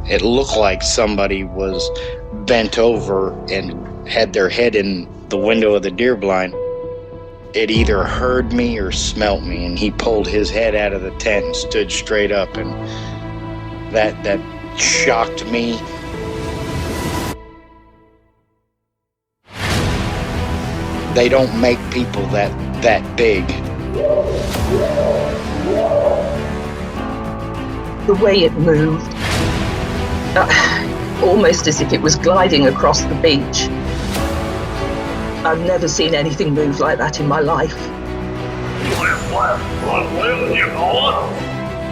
It looked like somebody was bent over and had their head in the window of the deer blind. It either heard me or smelt me, and he pulled his head out of the tent and stood straight up, and that shocked me. They don't make people that big. The way it moved, almost as if it was gliding across the beach. I've never seen anything move like that in my life.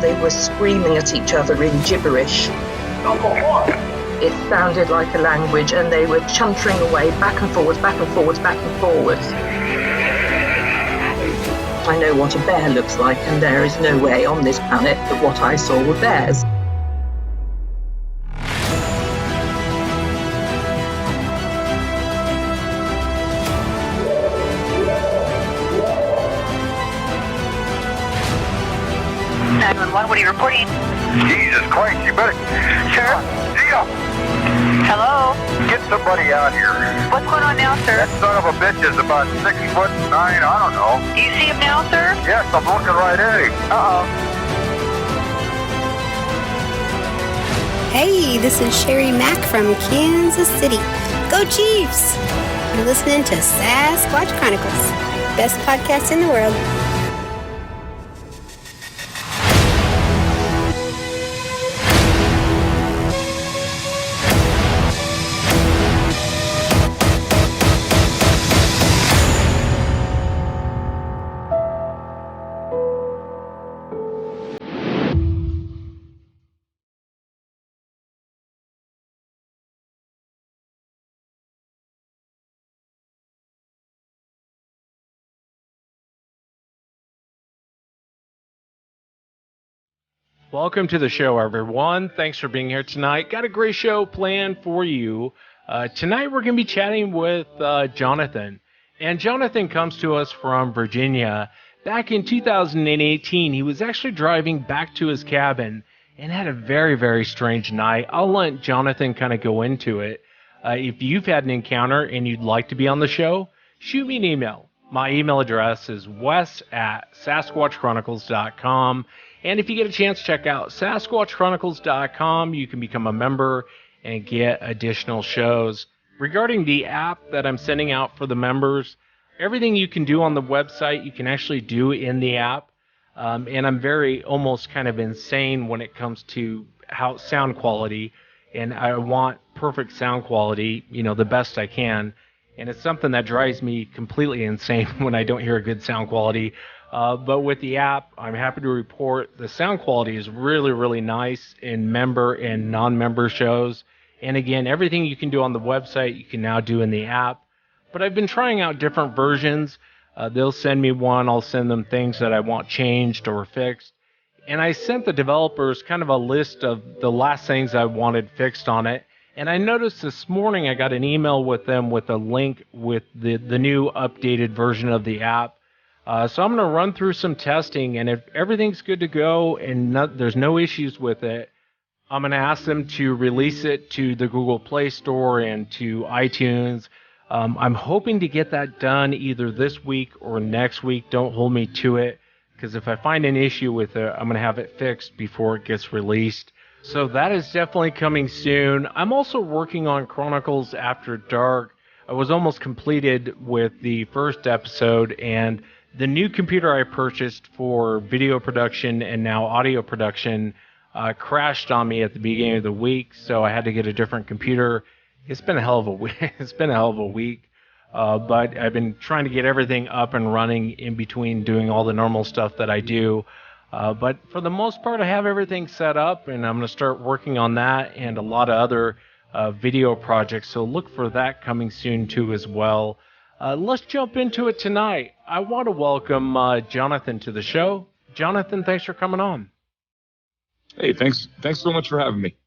They were screaming at each other in gibberish. It sounded like a language, and they were chuntering away back and forwards, back and forwards, back and forwards. I know what a bear looks like, and there is no way on this planet that what I saw were bears. What are you reporting? Jesus Christ, you better... Sheriff, Zia! Hello? Get somebody out here. What's going on now, sir? That son of a bitch is about 6'9", I don't know. Do you see him now, sir? Yes, I'm looking right at him. Hey, this is Sherry Mack from Kansas City. Go Chiefs! You're listening to Sasquatch Chronicles, best podcast in the world. Welcome to the show, everyone. Thanks for being here tonight. Got a great show planned for you. Tonight we're going to be chatting with Johnathan. And Johnathan comes to us from Virginia. Back in 2018, he was actually driving back to his cabin and had a very, very strange night. I'll let Johnathan kind of go into it. If you've had an encounter and you'd like to be on the show, shoot me an email. My email address is wes@sasquatchchronicles.com. And if you get a chance, check out sasquatchchronicles.com. You can become a member and get additional shows. Regarding the app that I'm sending out for the members, everything you can do on the website, you can actually do in the app. And I'm very almost kind of insane when it comes to how sound quality. And I want perfect sound quality, the best I can. And it's something that drives me completely insane when I don't hear a good sound quality. But with the app, I'm happy to report the sound quality is really, really nice in member and non-member shows. And again, everything you can do on the website, you can now do in the app. But I've been trying out different versions. They'll send me one. I'll send them things that I want changed or fixed. And I sent the developers kind of a list of the last things I wanted fixed on it. And I noticed this morning I got an email with them with a link with the new updated version of the app. So I'm going to run through some testing, and if everything's good to go and there's no issues with it, I'm going to ask them to release it to the Google Play Store and to iTunes. I'm hoping to get that done either this week or next week. Don't hold me to it, because if I find an issue with it, I'm going to have it fixed before it gets released. So that is definitely coming soon. I'm also working on Chronicles After Dark. I was almost completed with the first episode, and the new computer I purchased for video production and now audio production crashed on me at the beginning of the week, so I had to get a different computer. It's been a hell of a week. But I've been trying to get everything up and running in between doing all the normal stuff that I do. But for the most part, I have everything set up, and I'm going to start working on that and a lot of other video projects. So look for that coming soon too as well. Let's jump into it tonight. I want to welcome Johnathan to the show. Johnathan, thanks for coming on. Hey, thanks so much for having me.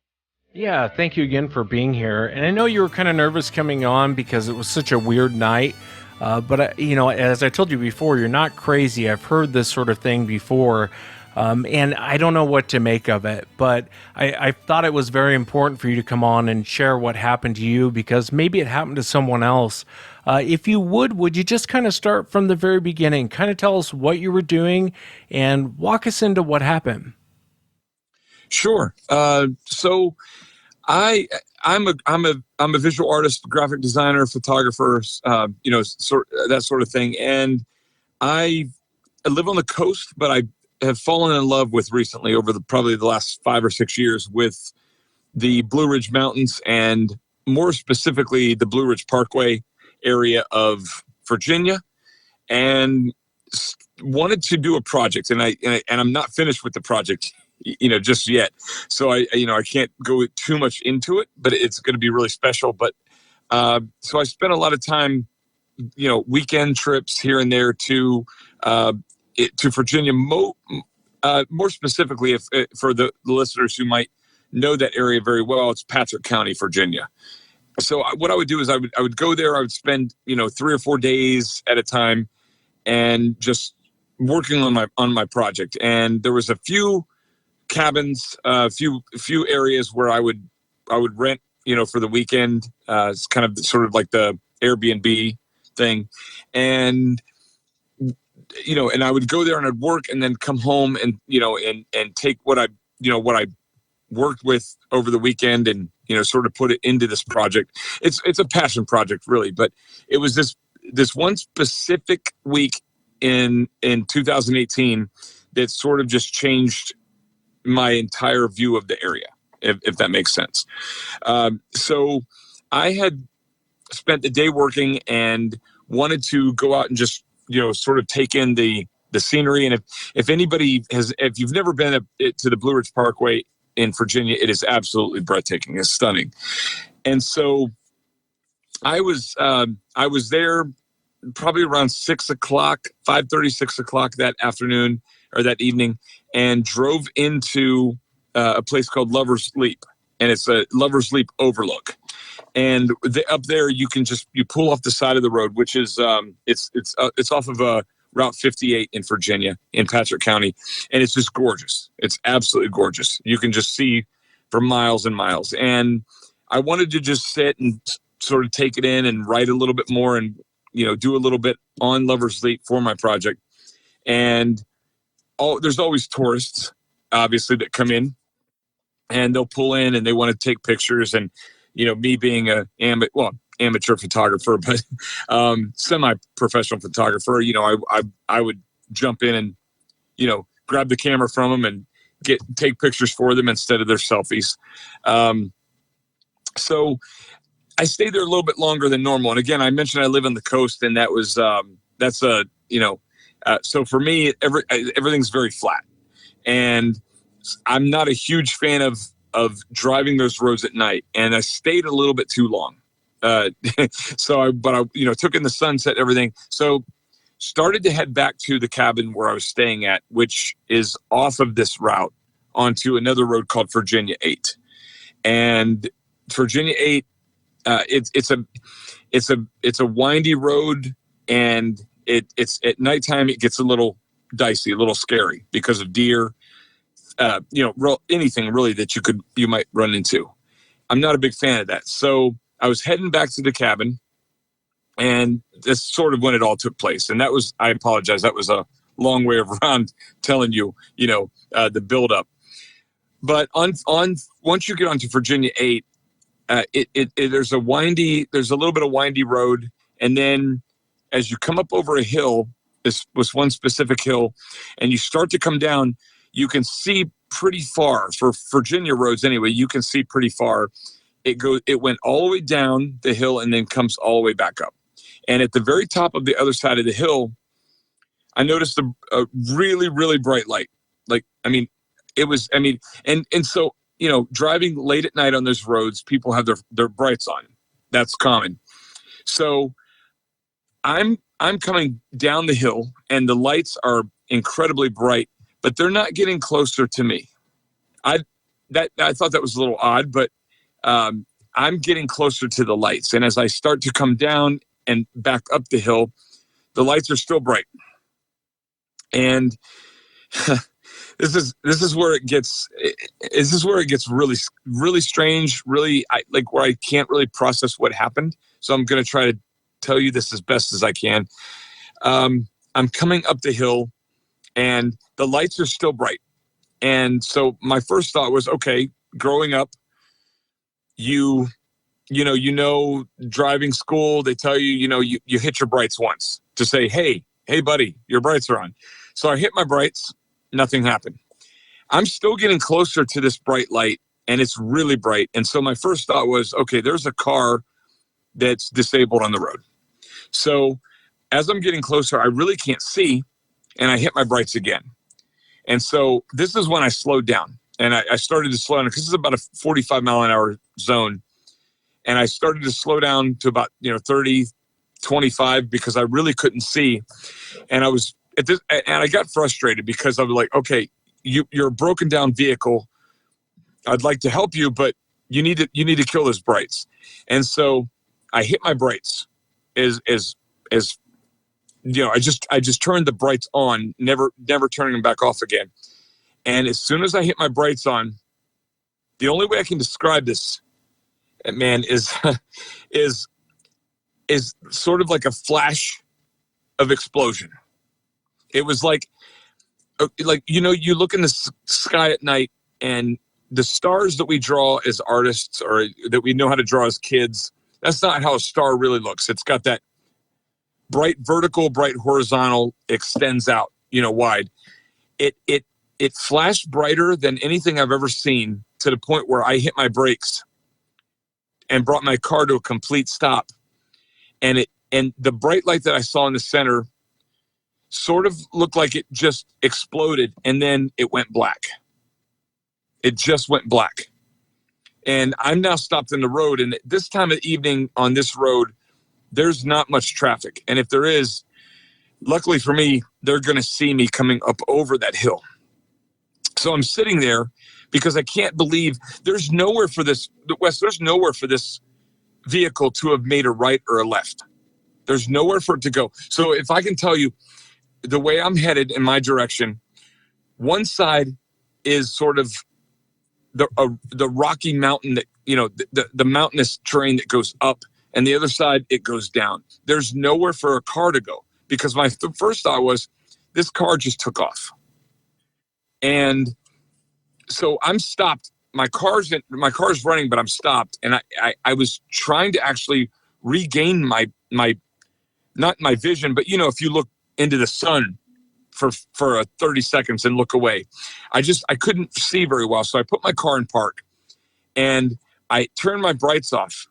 Yeah, thank you again for being here. And I know you were kind of nervous coming on because it was such a weird night. But as I told you before, you're not crazy. I've heard this sort of thing before. And I don't know what to make of it, but I thought it was very important for you to come on and share what happened to you, because maybe it happened to someone else. If you would you just kind of start from the very beginning, kind of tell us what you were doing and walk us into what happened? Sure. So I'm a visual artist, graphic designer, photographer, that sort of thing. And I live on the coast, but I have fallen in love with recently, over probably the last 5 or 6 years, with the Blue Ridge Mountains, and more specifically the Blue Ridge Parkway area of Virginia, and wanted to do a project. And I'm not finished with the project, just yet. So I can't go too much into it, but it's going to be really special. But so I spent a lot of time, weekend trips here and there to Virginia. More specifically, for the listeners who might know that area very well, it's Patrick County, Virginia. So what I would do is I would go there. I would spend 3 or 4 days at a time, and just working on my project. And there was a few cabins, a few areas where I would rent, for the weekend. It's kind of sort of like the Airbnb thing, and and I would go there and I'd work, and then come home and and take what I worked with over the weekend, and sort of put it into this project. It's a passion project, really, but it was this one specific week in 2018 that sort of just changed my entire view of the area, if that makes sense. So I had spent the day working and wanted to go out and just sort of take in the scenery. And if you've never been to the Blue Ridge Parkway in Virginia, it is absolutely breathtaking. It's stunning. And so I was there probably around 6 o'clock, 5:30, 6 o'clock that afternoon or that evening, and drove into a place called Lover's Leap, and it's a Lover's Leap overlook. And up there, you pull off the side of the road, which is it's off of Route 58 in Virginia, in Patrick County, and it's just gorgeous. It's absolutely gorgeous. You can just see for miles and miles. And I wanted to just sit and sort of take it in and write a little bit more, and do a little bit on Lover's Leap for my project. And there's always tourists, obviously, that come in, and they'll pull in and they want to take pictures. And me being amateur photographer, but semi-professional photographer, I would jump in and grab the camera from them and take pictures for them instead of their selfies. So I stayed there a little bit longer than normal. And again, I mentioned I live on the coast, and that was so for me, everything's very flat, and I'm not a huge fan of driving those roads at night. And I stayed a little bit too long. So I took in the sunset, everything. So started to head back to the cabin where I was staying at, which is off of this route onto another road called Virginia 8. And Virginia 8, it's a windy road, and it's at nighttime, it gets a little dicey, a little scary because of deer, anything really that you might run into. I'm not a big fan of that. So I was heading back to the cabin, and that's sort of when it all took place. And I apologize, that was a long way around telling you, the buildup. But once you get onto Virginia 8, there's a little bit of windy road, and then as you come up over a hill, this was one specific hill, and you start to come down, you can see pretty far, for Virginia roads anyway, you can see pretty far. It went all the way down the hill and then comes all the way back up. And at the very top of the other side of the hill, I noticed a really, really bright light. And so, driving late at night on those roads, people have their brights on. That's common. So I'm coming down the hill, and the lights are incredibly bright, but they're not getting closer to me. I thought that was a little odd, but I'm getting closer to the lights. And as I start to come down and back up the hill, the lights are still bright. And this is where it gets really strange, really where I can't really process what happened. So I'm going to try to tell you this as best as I can. I'm coming up the hill and the lights are still bright. And so my first thought was, okay, growing up, you know, driving school, they tell you, you hit your brights once to say, hey, buddy, your brights are on. So I hit my brights, nothing happened. I'm still getting closer to this bright light and it's really bright. And so my first thought was, okay, there's a car that's disabled on the road. So as I'm getting closer, I really can't see, and I hit my brights again. And so this is when I slowed down, and I started to slow down because this is about a 45 mile an hour zone. And I started to slow down to about 30, 25 because I really couldn't see. And I was at this, and I got frustrated because I was like, okay, you're a broken down vehicle. I'd like to help you, but you need to kill those brights. And so I hit my brights as I just turned the brights on, never turning them back off again. And as soon as I hit my brights on, the only way I can describe this, man, is sort of like a flash of explosion. It was like you look in the sky at night and the stars that we draw as artists or that we know how to draw as kids, that's not how a star really looks. It's got that bright vertical, bright horizontal, extends out, wide. It flashed brighter than anything I've ever seen, to the point where I hit my brakes and brought my car to a complete stop. And the bright light that I saw in the center sort of looked like it just exploded, and then it went black. It just went black. And I'm now stopped in the road, and this time of evening on this road, there's not much traffic. And if there is, luckily for me, they're going to see me coming up over that hill. So I'm sitting there because I can't believe there's nowhere for this vehicle to have made a right or a left. There's nowhere for it to go. So if I can tell you the way I'm headed in my direction, one side is sort of the rocky mountain that, the mountainous terrain that goes up, and the other side, it goes down. There's nowhere for a car to go because my first thought was, this car just took off. And so I'm stopped. My car's running, but I'm stopped. And I was trying to actually regain my not my vision, but if you look into the sun for 30 seconds and look away, I couldn't see very well. So I put my car in park and I turned my brights off.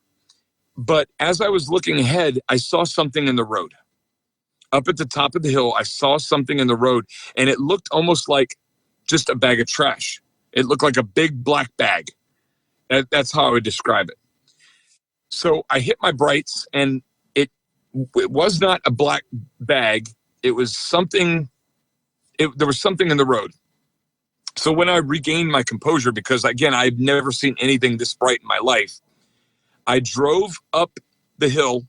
But as I was looking ahead, I saw something in the road. Up at the top of the hill, I saw something in the road, and it looked almost like just a bag of trash. It looked like a big black bag. That's how I would describe it. So I hit my brights, and it was not a black bag. It was something. There was something in the road. So when I regained my composure, because again, I've never seen anything this bright in my life, I drove up the hill,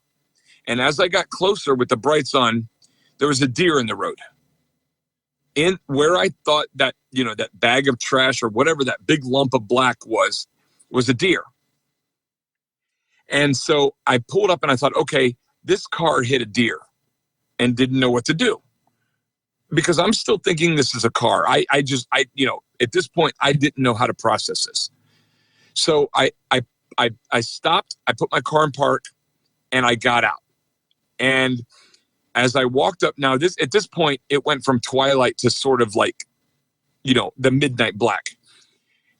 and as I got closer with the brights on, there was a deer in the road. In where I thought that, that bag of trash or whatever that big lump of black was a deer. And so I pulled up and I thought, okay, this car hit a deer and didn't know what to do. Because I'm still thinking this is a car. I at this point, I didn't know how to process this. So I stopped, I put my car in park, and I got out. And as I walked up, now at this point, it went from twilight to sort of like, the midnight black.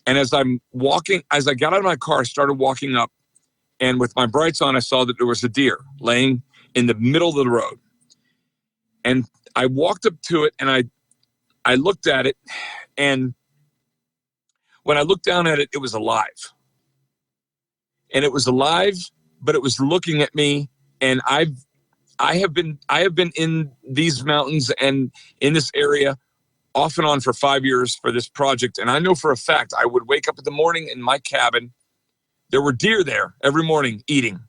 And as I got out of my car, I started walking up, and with my brights on, I saw that there was a deer laying in the middle of the road. And I walked up to it, and I looked at it, and when I looked down at it, it was alive. And it was alive, but it was looking at me. And I have been in these mountains and in this area off and on for 5 years for this project. And I know for a fact, I would wake up in the morning in my cabin. There were deer there every morning eating,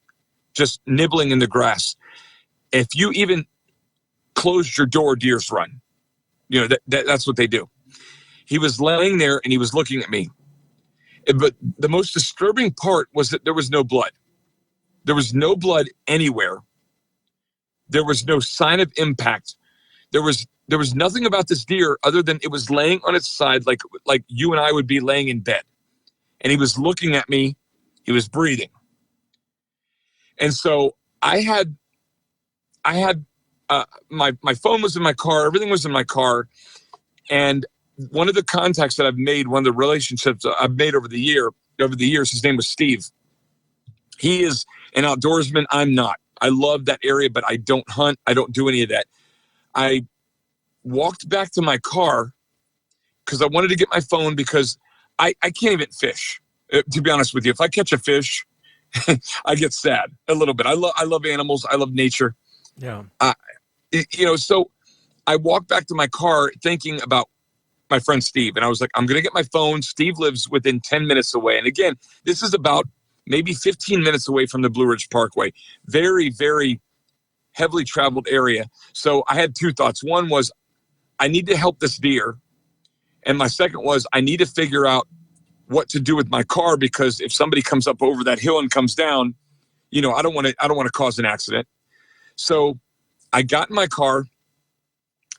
just nibbling in the grass. If you even closed your door, deers run. That's what they do. He was laying there and he was looking at me. But the most disturbing part was that there was no blood. There was no blood anywhere. There was no sign of impact. There was nothing about this deer other than it was laying on its side like you and I would be laying in bed. And he was looking at me. He was breathing. And so I had my phone was in my car. Everything was in my car. And one of the contacts that I've made, one of the relationships I've made over the years, his name was Steve. He is an outdoorsman. I'm not. I love that area, but I don't hunt. I don't do any of that. I walked back to my car because I wanted to get my phone because I can't even fish. To be honest with you, if I catch a fish, I get sad a little bit. I love animals. I love nature. Yeah. So I walked back to my car thinking about my friend Steve. And I was like, I'm going to get my phone. Steve lives within 10 minutes away. And again, this is about maybe 15 minutes away from the Blue Ridge Parkway. Very, very heavily traveled area. So I had two thoughts. One was I need to help this deer. And my second was I need to figure out what to do with my car, because if somebody comes up over that hill and comes down, I don't want to cause an accident. So I got in my car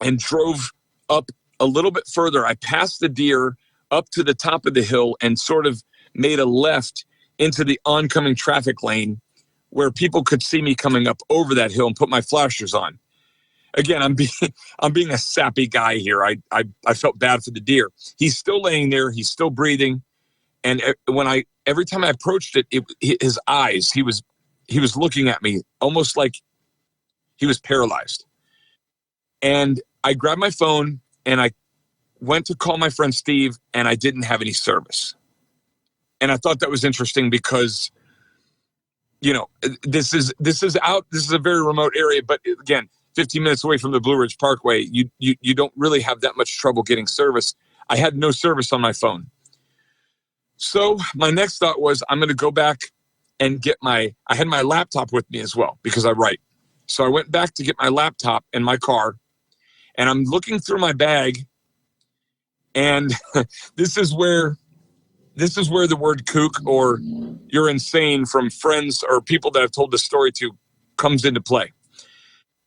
and drove up a little bit further. I passed the deer up to the top of the hill and sort of made a left into the oncoming traffic lane where people could see me coming up over that hill and put my flashers on. Again, I'm being a sappy guy here. I felt bad for the deer. He's still laying there. He's still breathing. And every time I approached his eyes, he was looking at me almost like he was paralyzed. And I grabbed my phone and I went to call my friend Steve, and I didn't have any service. And I thought that was interesting because, this is a very remote area, but again, 15 minutes away from the Blue Ridge Parkway, you don't really have that much trouble getting service. I had no service on my phone. So my next thought was I'm going to go back and I had my laptop with me as well because I write. So I went back to get my laptop in my car, and I'm looking through my bag, and this is where the word kook or you're insane from friends or people that I've told this story to comes into play.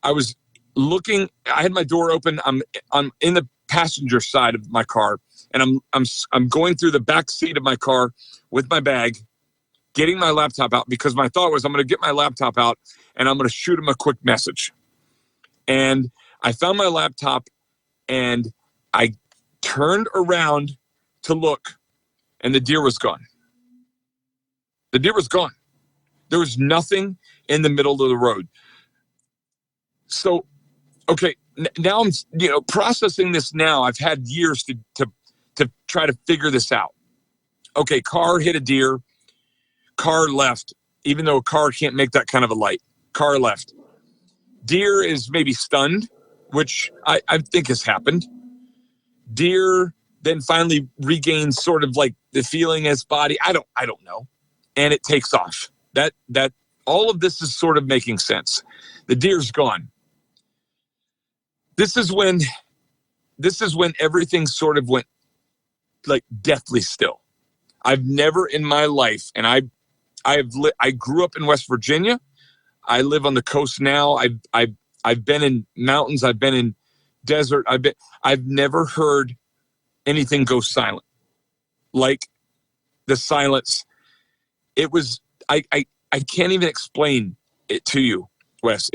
I was looking, I had my door open. I'm in the passenger side of my car, and I'm going through the back seat of my car with my bag, getting my laptop out, because my thought was I'm going to get my laptop out and I'm going to shoot him a quick message. And I found my laptop and I turned around to look, and the deer was gone. The deer was gone. There was nothing in the middle of the road. So, okay, now I'm processing this now. I've had years to try to figure this out. Okay, car hit a deer. Car left, even though a car can't make that kind of a light. Car left. Deer is maybe stunned, which I think has happened. Deer then finally regains sort of like the feeling in its body. I don't know. And it takes off. That all of this is sort of making sense. The deer's gone. This is when everything sort of went like deathly still. I've never in my life, and I grew up in West Virginia. I live on the coast now. I've been in mountains. I've been in desert. I've never heard anything go silent. Like the silence. It was, I can't even explain it to you, Wes.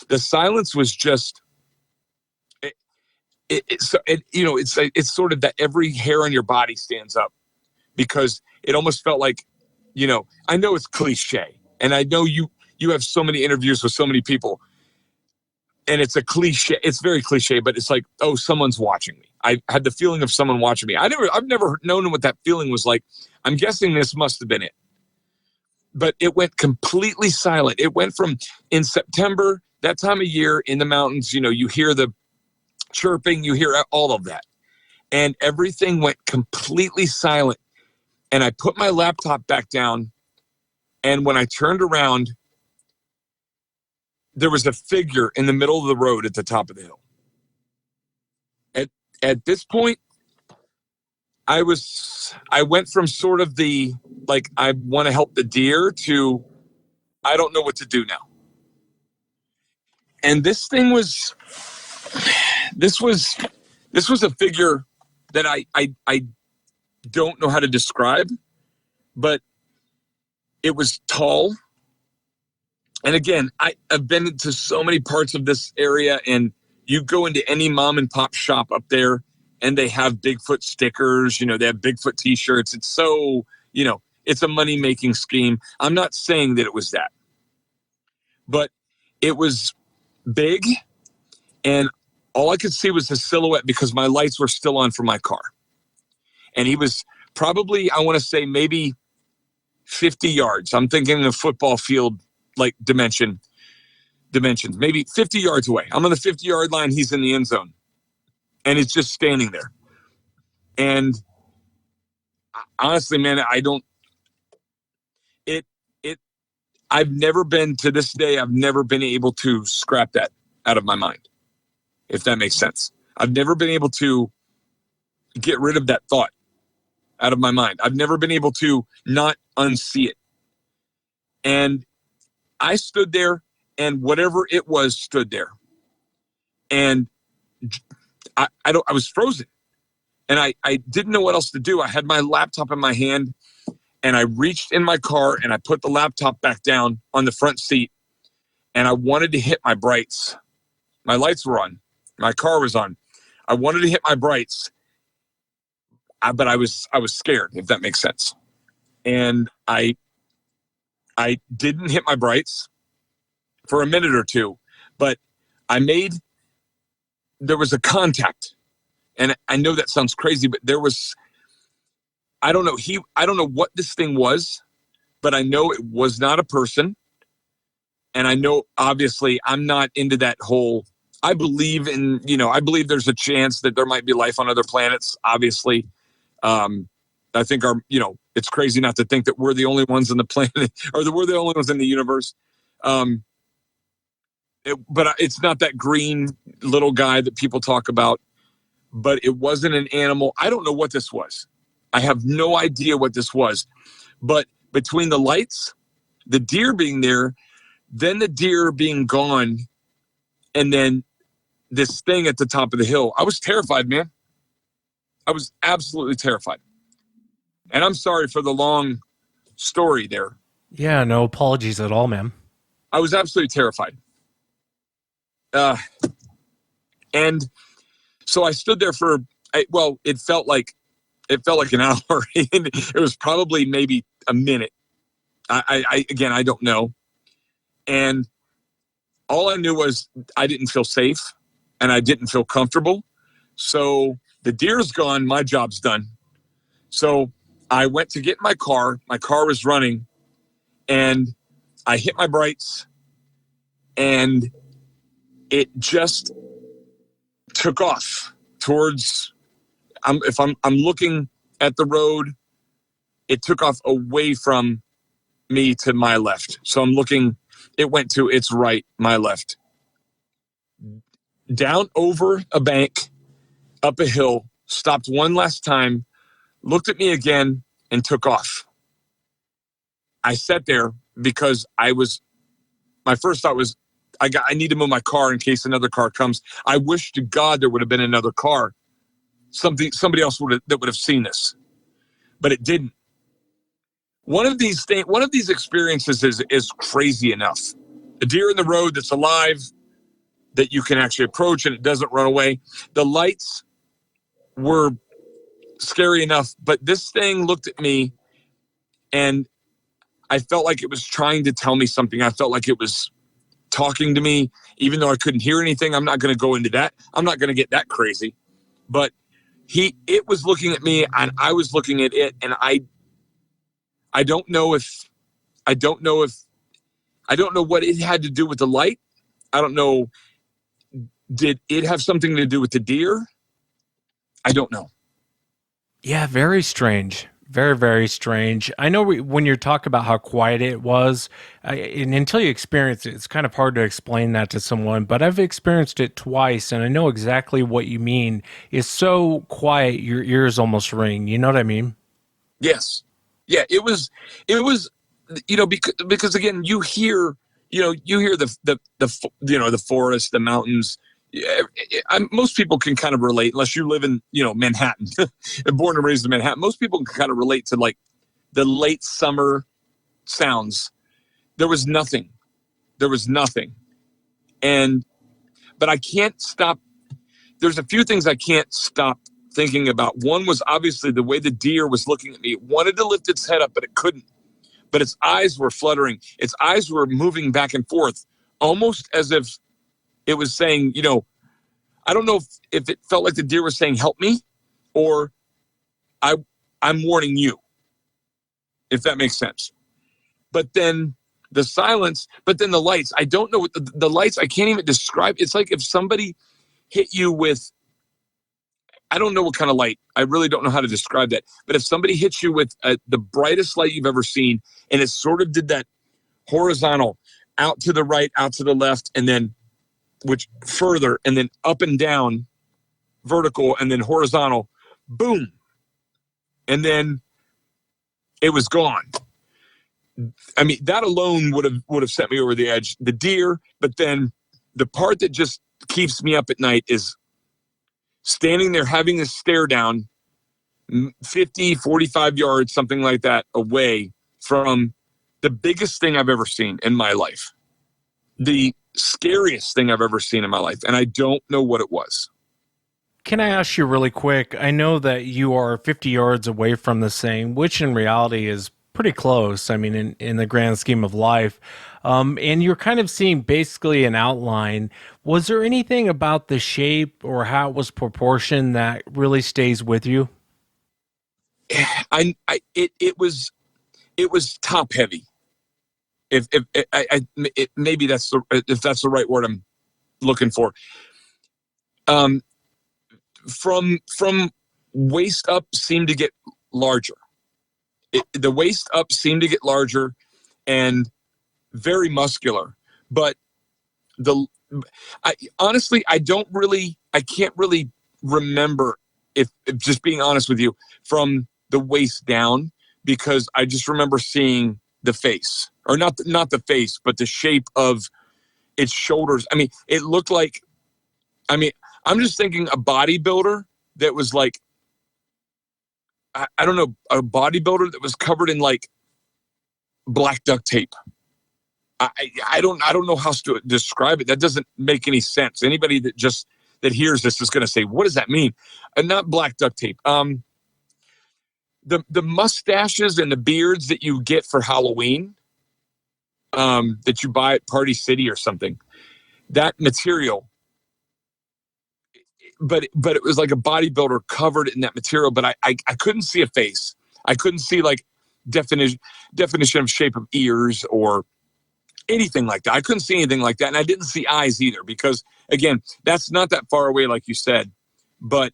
The silence was just, it's sort of that every hair on your body stands up, because it almost felt like, I know it's cliche, and I know you have so many interviews with so many people, and it's a cliche. It's very cliche, but it's like, oh, someone's watching me. I had the feeling of someone watching me. I've never known what that feeling was like. I'm guessing this must have been it. But it went completely silent. It went from in September, that time of year in the mountains, you hear the chirping, you hear all of that. And everything went completely silent. And I put my laptop back down. And when I turned around, there was a figure in the middle of the road at the top of the hill. At this point, I went from sort of the, like, I want to help the deer to, I don't know what to do now. And this was a figure that I don't know how to describe, but it was tall. And again, I've been to so many parts of this area, and you go into any mom and pop shop up there and they have Bigfoot stickers, they have Bigfoot t-shirts. It's so, it's a money-making scheme. I'm not saying that it was that, but it was big, and all I could see was his silhouette because my lights were still on for my car. And he was probably, I want to say maybe 50 yards. I'm thinking a football field like dimensions, maybe 50 yards away. I'm on the 50-yard line. He's in the end zone. And it's just standing there. And honestly, man, I've never been, to this day, I've never been able to scrap that out of my mind, if that makes sense. I've never been able to get rid of that thought out of my mind. I've never been able to not unsee it. And I stood there, and whatever it was stood there. And I was frozen. And I didn't know what else to do. I had my laptop in my hand, and I reached in my car, and I put the laptop back down on the front seat, and I wanted to hit my brights. My lights were on. My car was on. I wanted to hit my brights, but I was scared, if that makes sense. And I didn't hit my brights for a minute or two, but there was a contact. And I know that sounds crazy, but there was, I don't know what this thing was, but I know it was not a person. And I know, obviously, I'm not into that whole, I believe there's a chance that there might be life on other planets, obviously. I think it's crazy not to think that we're the only ones on the planet, or that we're the only ones in the universe. But it's not that green little guy that people talk about, but it wasn't an animal. I don't know what this was. I have no idea what this was, but between the lights, the deer being there, then the deer being gone, and then this thing at the top of the hill, I was terrified, man. I was absolutely terrified. And I'm sorry for the long story there. Yeah, no apologies at all, man. I was absolutely terrified. And so I stood there it felt like an hour. It was probably maybe a minute. I don't know. And all I knew was I didn't feel safe and I didn't feel comfortable. So the deer's gone. My job's done. So I went to get my car. My car was running, and I hit my brights, and it just took off towards, if I'm looking at the road, it took off away from me to my left. So I'm looking, it went to its right, my left. Down over a bank, up a hill, stopped one last time, looked at me again, and took off. I sat there because my first thought was, I need to move my car in case another car comes. I wish to God there would have been another car. Somebody else would have seen this, but it didn't. One of these experiences is crazy enough. A deer in the road that's alive, that you can actually approach and it doesn't run away. The lights were scary enough, but this thing looked at me, and I felt like it was trying to tell me something. I felt like it was talking to me, even though I couldn't hear anything. I'm not going to go into that. I'm not going to get that crazy. But it was looking at me, and I was looking at it, and I don't know what it had to do with the light. I don't know. Did it have something to do with the deer? I don't know. Yeah, very strange. Very, very strange. I know when you talk about how quiet it was, and until you experience it, it's kind of hard to explain that to someone, but I've experienced it twice, and I know exactly what you mean. It's so quiet, your ears almost ring. You know what I mean? Yes. Yeah, it was, because again, you hear the forest, the mountains. Yeah, most people can kind of relate, unless you live in, Manhattan, and born and raised in Manhattan. Most people can kind of relate to like the late summer sounds. There was nothing. But I can't stop. There's a few things I can't stop thinking about. One was obviously the way the deer was looking at me. It wanted to lift its head up, but it couldn't. But its eyes were fluttering. Its eyes were moving back and forth, almost as if it was saying, I don't know if it felt like the deer was saying, help me, or I'm warning you, if that makes sense. But then the silence, but then the lights, I don't know what the lights, I can't even describe. It's like if somebody hit you with, I don't know what kind of light. I really don't know how to describe that. But if somebody hits you with the brightest light you've ever seen, and it sort of did that horizontal, out to the right, out to the left, and then which further, and then up and down, vertical, and then horizontal, boom. And then it was gone. I mean, that alone would have set me over the edge. The deer, but then the part that just keeps me up at night is standing there having to stare down 50, 45 yards, something like that, away from the biggest thing I've ever seen in my life. The scariest thing I've ever seen in my life, and I don't know what it was. Can I ask you really quick? I know that you are 50 yards away from this thing, which in reality is pretty close. I mean, in the grand scheme of life. And you're kind of seeing basically an outline. Was there anything about the shape or how it was proportioned that really stays with you? It was top heavy. Maybe that's the right word I'm looking for. From waist up seemed to get larger. The waist up seemed to get larger and very muscular. But honestly, I can't really remember, if just being honest with you, from the waist down, because I just remember seeing the face, or not the face, but the shape of its shoulders. I mean, it looked like, I'm just thinking a bodybuilder that was like, I don't know, a bodybuilder that was covered in like black duct tape. I don't know how to describe it. That doesn't make any sense. Anybody that hears this is going to say, what does that mean? Not black duct tape. The mustaches and the beards that you get for Halloween, that you buy at Party City or something, that material. But it was like a bodybuilder covered in that material. But I couldn't see a face. I couldn't see like definition of shape of ears or anything like that. I couldn't see anything like that. And I didn't see eyes either, because again, that's not that far away, like you said, but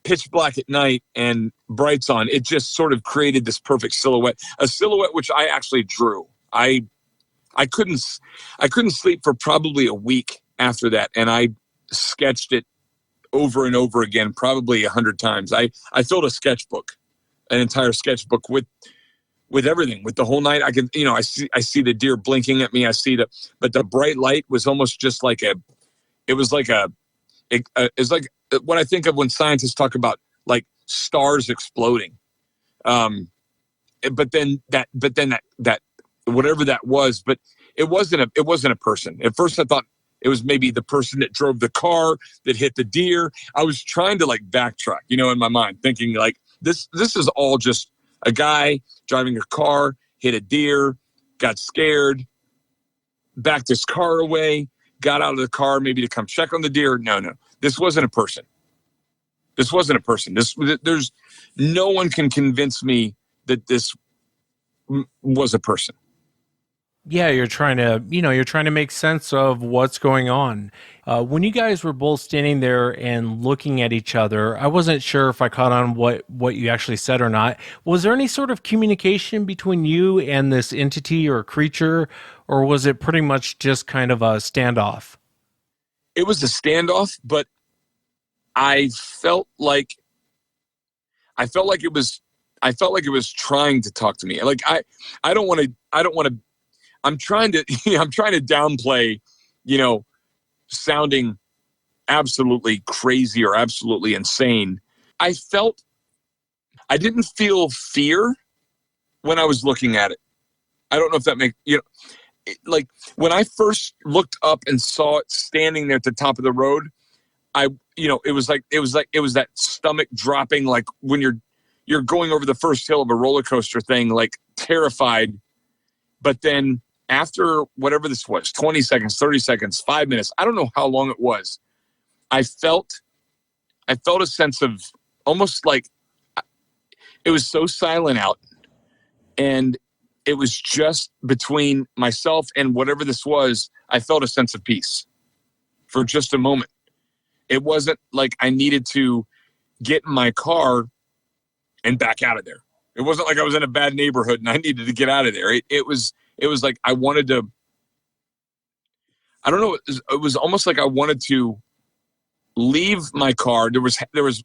pitch black at night and brights on, it just sort of created this perfect silhouette, a silhouette which I actually drew. I couldn't sleep for probably a week after that. And I sketched it over and over again, probably 100 times. I filled a sketchbook, an entire sketchbook with everything, with the whole night. I can, I see the deer blinking at me. But the bright light was almost just like it's like what I think of when scientists talk about like stars exploding. But then that whatever that was, but it wasn't a person. At first I thought it was maybe the person that drove the car that hit the deer. I was trying to like backtrack, in my mind, thinking like this is all just a guy driving a car, hit a deer, got scared, backed his car away, got out of the car maybe to come check on the deer. No, this wasn't a person. There's no one can convince me that this was a person. Yeah, you're trying to make sense of what's going on. When you guys were both standing there and looking at each other, I wasn't sure if I caught on what you actually said or not. Was there any sort of communication between you and this entity or creature, or was it pretty much just kind of a standoff? It was a standoff, but I felt like it was trying to talk to me. Like I don't want to I'm trying to I'm trying to downplay, sounding absolutely crazy or absolutely insane. I didn't feel fear when I was looking at it. I don't know if that makes, like when I first looked up and saw it standing there at the top of the road, it was that stomach dropping, like when you're going over the first hill of a roller coaster thing, like terrified. But then after whatever this was, 20 seconds, 30 seconds, 5 minutes, I don't know how long it was. I felt a sense of almost like it was so silent out, and it was just between myself and whatever this was. I felt a sense of peace for just a moment. It wasn't like I needed to get in my car and back out of there. It wasn't like I was in a bad neighborhood and I needed to get out of there. It was like I wanted to, I don't know, it was almost like I wanted to leave my car. There was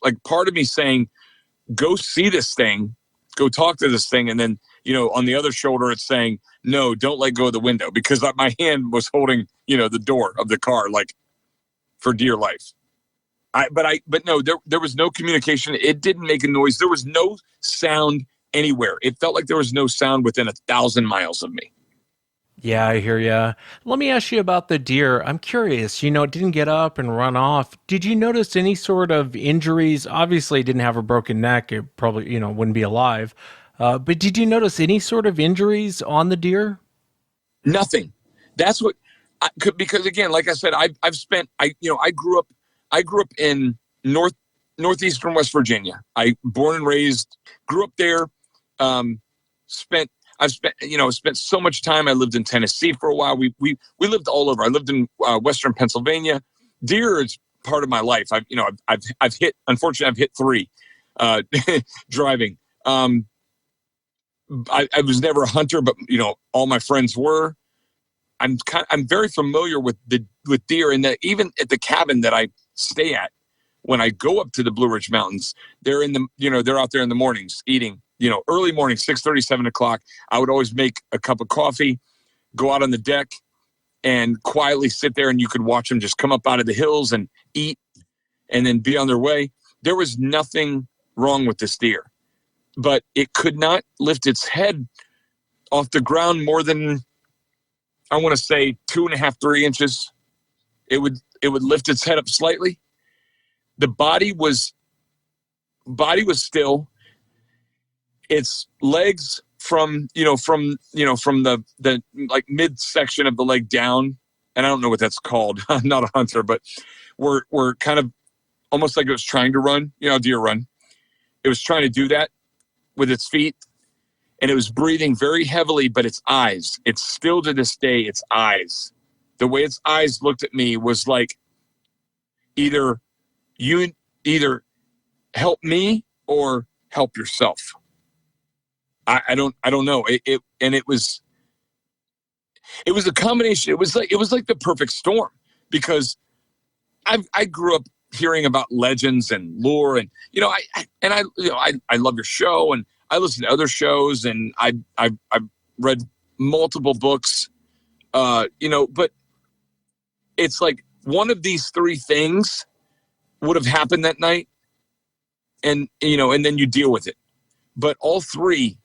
like part of me saying, go see this thing, go talk to this thing. And then, on the other shoulder, it's saying, no, don't let go of the window, because my hand was holding, the door of the car, like for dear life. But no, there was no communication. It didn't make a noise. There was no sound anywhere. It felt like there was no sound within 1,000 miles of me. Yeah, I hear ya. Let me ask you about the deer. I'm curious, it didn't get up and run off. Did you notice any sort of injuries? Obviously, it didn't have a broken neck. It probably, wouldn't be alive. But did you notice any sort of injuries on the deer? Nothing. That's what, because again, like I said, I grew up in northeastern West Virginia. I born and raised, grew up there, I've spent so much time. I lived in Tennessee for a while. We lived all over. I lived in Western Pennsylvania. Deer is part of my life. I've hit, unfortunately, I've hit 3 driving. I was never a hunter, but all my friends were. I'm very familiar with deer, and that even at the cabin that I stay at, when I go up to the Blue Ridge Mountains, they're they're out there in the mornings eating. Early morning, 6:30, 7 o'clock. I would always make a cup of coffee, go out on the deck, and quietly sit there, and you could watch them just come up out of the hills and eat, and then be on their way. There was nothing wrong with this deer, but it could not lift its head off the ground more than, I want to say, 2.5, 3 inches. It would lift its head up slightly. The body was still. Its legs from the like midsection of the leg down, and I don't know what that's called. I'm not a hunter, but were kind of almost like it was trying to run. Deer run. It was trying to do that with its feet, and it was breathing very heavily. But its eyes, it's still to this day, its eyes, the way its eyes looked at me was like either help me or help yourself. I don't know. It was a combination. It was like the perfect storm, because I grew up hearing about legends and lore, and I love your show, and I listen to other shows, and I've read multiple books, but it's like one of these 3 things would have happened that night, and then you deal with it. But all 3,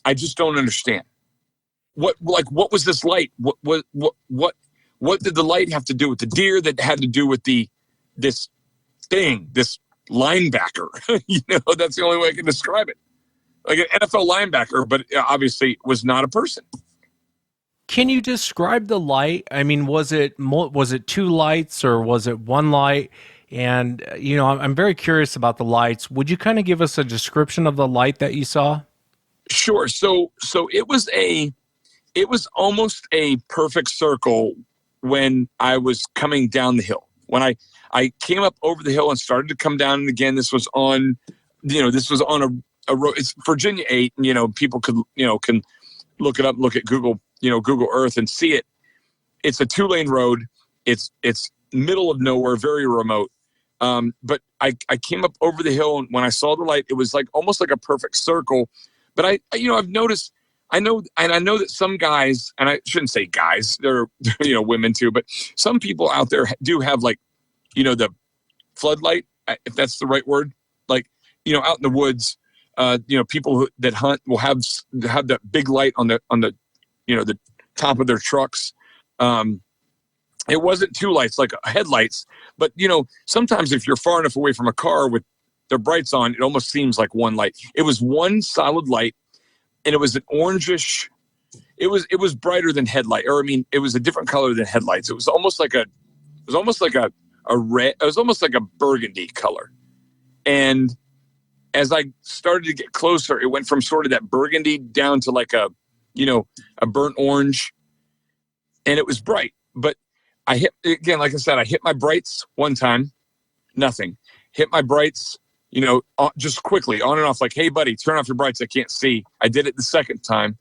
I just don't understand. What was this light? What did the light have to do with the deer that had to do with this linebacker? That's the only way I can describe it. Like an NFL linebacker, but obviously was not a person. Can you describe the light? I mean, was it 2 lights or was it 1 light? And I'm very curious about the lights. Would you kind of give us a description of the light that you saw? Sure. So it it was almost a perfect circle when I was coming down the hill. When I came up over the hill and started to come down, and again, this was on a road. It's Virginia 8, and people can look it up, look at Google Earth and see it. It's a 2-lane road. It's middle of nowhere, very remote. But I came up over the hill, and when I saw the light, it was like almost like a perfect circle. But I've noticed, I know that some guys, and I shouldn't say guys, they're women too, but some people out there do have like, the floodlight, if that's the right word, like, out in the woods, people that hunt will have that big light on the the top of their trucks. It wasn't 2 lights like headlights, but sometimes if you're far enough away from a car with their brights on, it almost seems like 1 light. It was 1 solid light, and it was an orangish. It was brighter than headlight, or it was a different color than headlights. It was almost like a red. It was almost like a burgundy color, and as I started to get closer, it went from sort of that burgundy down to like a burnt orange, and it was bright. But I hit, again, like I said, I hit my brights 1 time, nothing. Hit my brights, just quickly on and off, like, hey, buddy, turn off your brights. I can't see. I did it the 2nd time,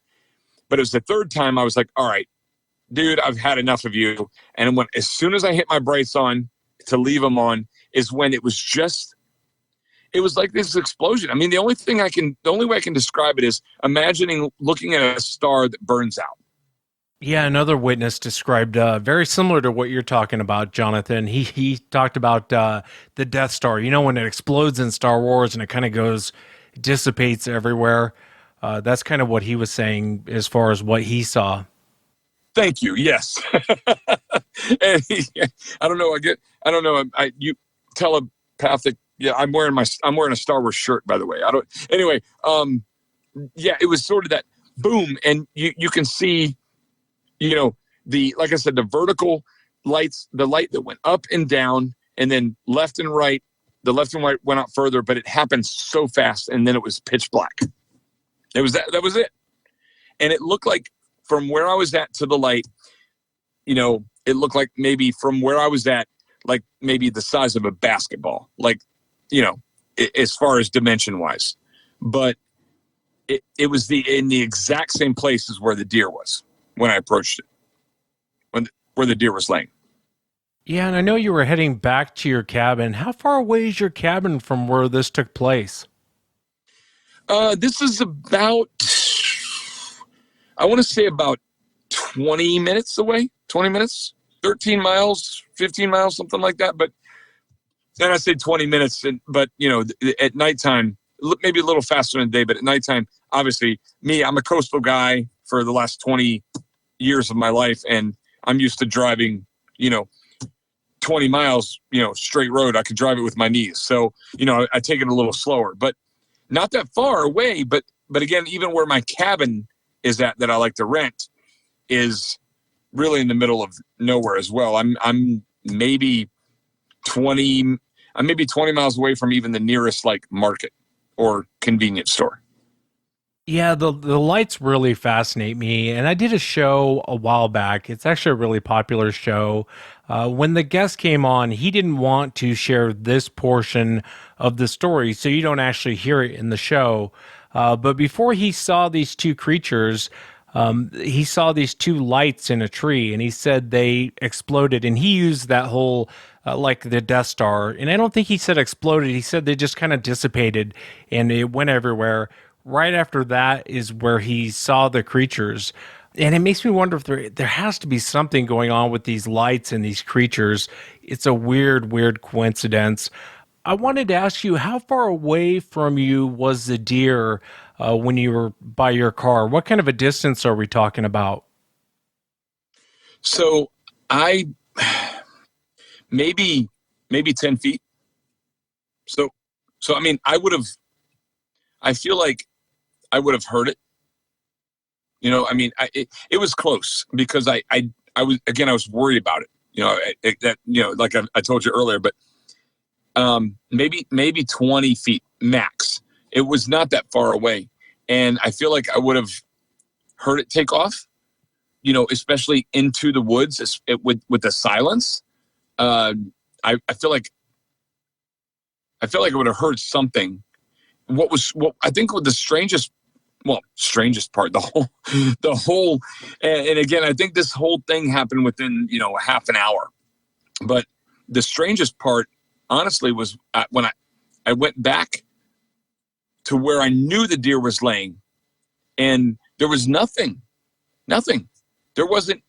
but it was the 3rd time I was like, all right, dude, I've had enough of you. And as soon as I hit my brights on to leave them on is when it was like this explosion. The only way I can describe it is imagining looking at a star that burns out. Yeah, another witness described very similar to what you're talking about, Jonathan. He talked about the Death Star. When it explodes in Star Wars and it kind of dissipates everywhere. That's kind of what he was saying as far as what he saw. Thank you. Yes. And I don't know. You telepathic. Yeah, I'm wearing a Star Wars shirt, by the way. Anyway. Yeah, it was sort of that boom, and you can see. Like I said, the vertical lights, the light that went up and down and then left and right, the left and right went out further, but it happened so fast. And then it was pitch black. That was it. And it looked like from where I was at to the light, it looked like maybe from where I was at, like maybe the size of a basketball, like, as far as dimension wise, but it was in the exact same place as where the deer was. When I approached it, where the deer was laying. Yeah, and I know you were heading back to your cabin. How far away is your cabin from where this took place? This is about, I want to say about 20 minutes away. 20 minutes, 13 miles, 15 miles, something like that. But then I say 20 minutes, but at nighttime, maybe a little faster in the day, but at nighttime, obviously, I'm a coastal guy for the last 20 years of my life, and I'm used to driving 20 miles straight road. I could drive it with my knees, so I take it a little slower, but not that far away. But again, even where my cabin is at that I like to rent is really in the middle of nowhere as well. I'm maybe 20 miles away from even the nearest like market or convenience store. Yeah, the lights really fascinate me, and I did a show a while back. It's actually a really popular show. When the guest came on, he didn't want to share this portion of the story, so you don't actually hear it in the show. But before he saw these 2 creatures, he saw these 2 lights in a tree, and he said they exploded, and he used that whole like the Death Star, and I don't think he said exploded. He said they just kind of dissipated, and it went everywhere. Right after that is where he saw the creatures. And it makes me wonder if there has to be something going on with these lights and these creatures. It's a weird coincidence. I wanted to ask you, how far away from you was the deer when you were by your car? What kind of a distance are we talking about? So maybe 10 feet. So I feel like I would have heard it. It was close because I was worried about it. Like I told you earlier, but maybe 20 feet max. It was not that far away, and I feel like I would have heard it take off. especially into the woods with the silence. I feel like I would have heard something. What I think was the strangest part, the whole, and again, I think this whole thing happened within, half an hour. But the strangest part, honestly, was when I went back to where I knew the deer was laying, and there was nothing. There wasn't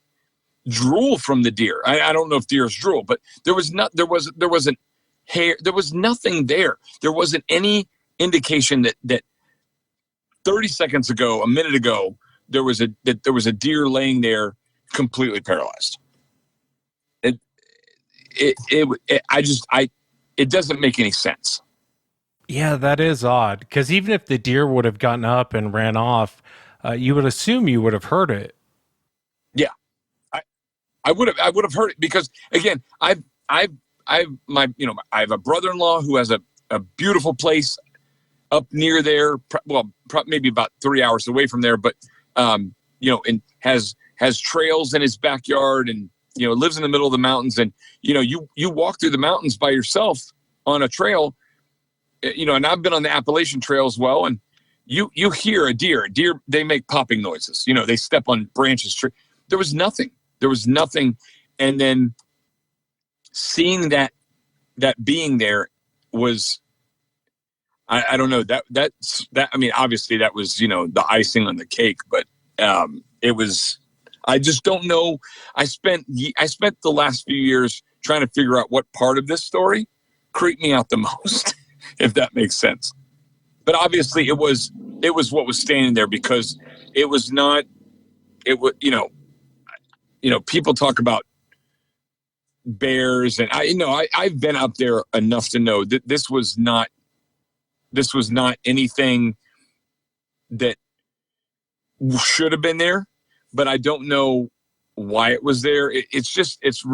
drool from the deer. I don't know if deers drool, but there wasn't hair. There was nothing there. There wasn't any indication that 30 seconds ago, a minute ago, there was a deer laying there completely paralyzed. It doesn't make any sense. Yeah, that is odd, because even if the deer would have gotten up and ran off, you would assume you would have heard it. Yeah, I would have heard it, because again, I have a brother-in-law who has a beautiful place up near there. Maybe about 3 hours away from there, but and has trails in his backyard, and lives in the middle of the mountains, and you walk through the mountains by yourself on a trail, and I've been on the Appalachian Trail as well, and you hear a deer, they make popping noises, they step on branches. There was nothing, and then seeing that being there was, I don't know, that I mean, obviously that was, the icing on the cake, but it was, I just don't know. I spent the last few years trying to figure out what part of this story creeped me out the most, if that makes sense. But obviously it was what was standing there, because it was not, people talk about bears, and I've been up there enough to know that this was not anything that should have been there, but I don't know why it was there. It's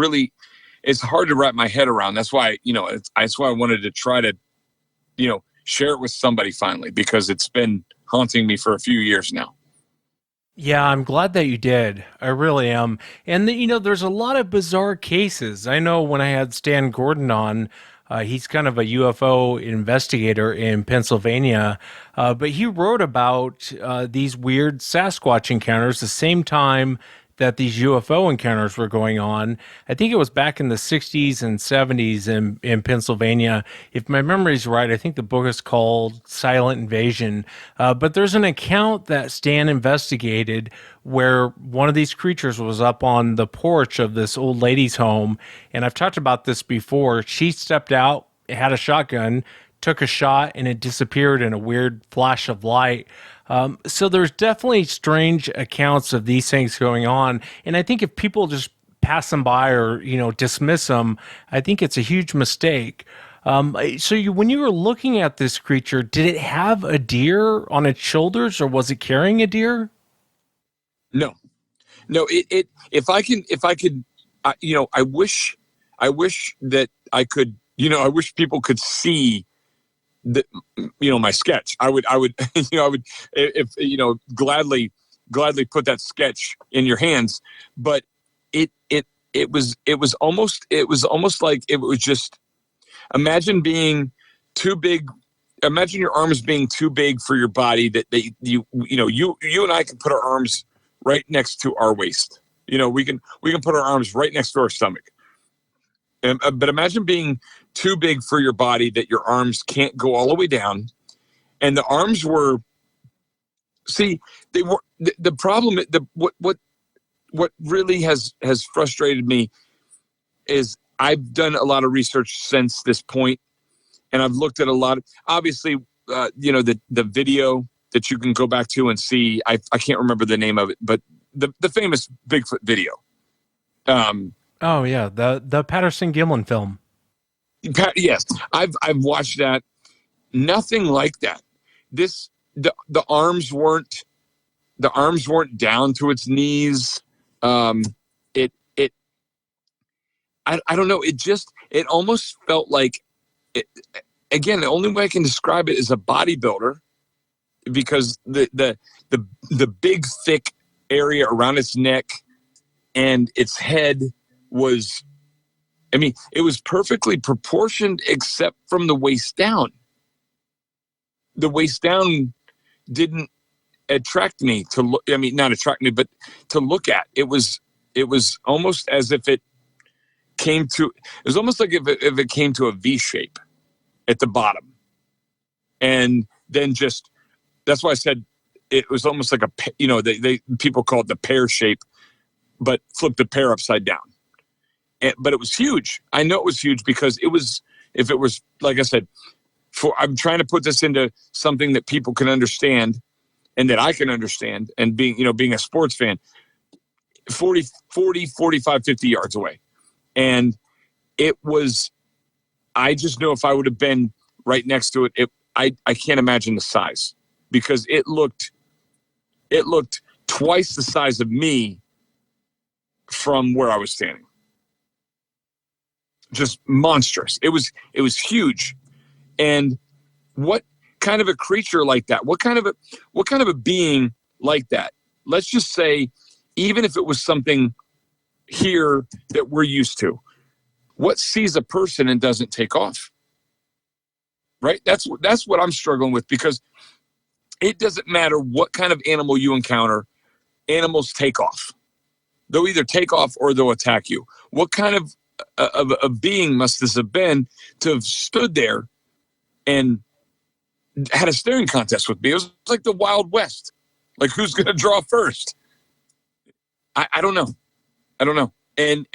hard to wrap my head around. That's why, that's why I wanted to try to, share it with somebody finally, because it's been haunting me for a few years now. Yeah, I'm glad that you did. I really am. And, there's a lot of bizarre cases. I know when I had Stan Gordon on, he's kind of a UFO investigator in Pennsylvania, but he wrote about these weird Sasquatch encounters the same time that these UFO encounters were going on. I think it was back in the 60s and 70s in Pennsylvania. If my memory's right, I think the book is called Silent Invasion. But there's an account that Stan investigated where one of these creatures was up on the porch of this old lady's home. And I've talked about this before. She stepped out, had a shotgun, took a shot, and it disappeared in a weird flash of light. So there's definitely strange accounts of these things going on. And I think if people just pass them by or, dismiss them, I think it's a huge mistake. So when you were looking at this creature, did it have a deer on its shoulders, or was it carrying a deer? No, if I could, I wish that I could, I wish people could see my sketch. I would gladly put that sketch in your hands, but it was almost like it was just, imagine being too big. Imagine your arms being too big for your body, that you and I can put our arms right next to our waist. We can put our arms right next to our stomach. But imagine being too big for your body, that your arms can't go all the way down. And the arms were, they were, the problem, what really has frustrated me is I've done a lot of research since this point, and I've looked at a lot of, obviously, the video that you can go back to and see, I can't remember the name of it, but the famous Bigfoot video. Oh yeah, the Patterson-Gimlin film. Yes, I've watched that. Nothing like that. The arms weren't down to its knees. I don't know. It almost felt like it. Again, the only way I can describe it is a bodybuilder, because the big thick area around its neck, and its head was, I mean, it was perfectly proportioned except from the waist down. The waist down didn't attract me to look. I mean, not attract me, but to look at. It was almost as if it came to. It was almost like if it came to a V shape at the bottom, and then just. That's why I said it was almost like a. You know, they people call it the pear shape, but flip the pear upside down. But it was huge. I know it was huge because it was. If it was, like I said, I'm trying to put this into something that people can understand and that I can understand, and being a sports fan, 40, 45, 50 yards away. And it was, I just know if I would have been right next to it, I can't imagine the size, because it looked twice the size of me from where I was standing. Just monstrous. It was huge. And what kind of a creature like that? What kind of a being like that? Let's just say, even if it was something here that we're used to, what sees a person and doesn't take off? Right? That's what I'm struggling with, because it doesn't matter what kind of animal you encounter, animals take off. They'll either take off or they'll attack you. What kind of a being must this have been to have stood there and had a staring contest with me? It was like the Wild West. Like, who's going to draw first? I don't know. And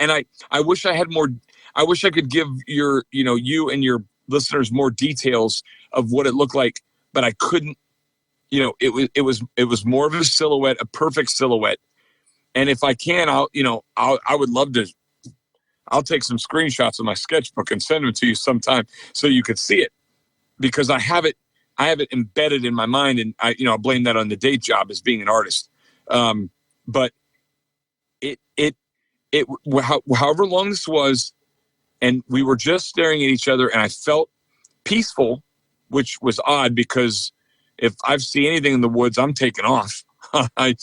I wish I had more. I wish I could give you and your listeners more details of what it looked like, but I couldn't. It was more of a silhouette, a perfect silhouette. And if I can, I would love to. I'll take some screenshots of my sketchbook and send them to you sometime so you could see it, because I have it embedded in my mind, and I blame that on the day job as being an artist. But however long this was, and we were just staring at each other, and I felt peaceful, which was odd, because if I see anything in the woods, I'm taking off. I'm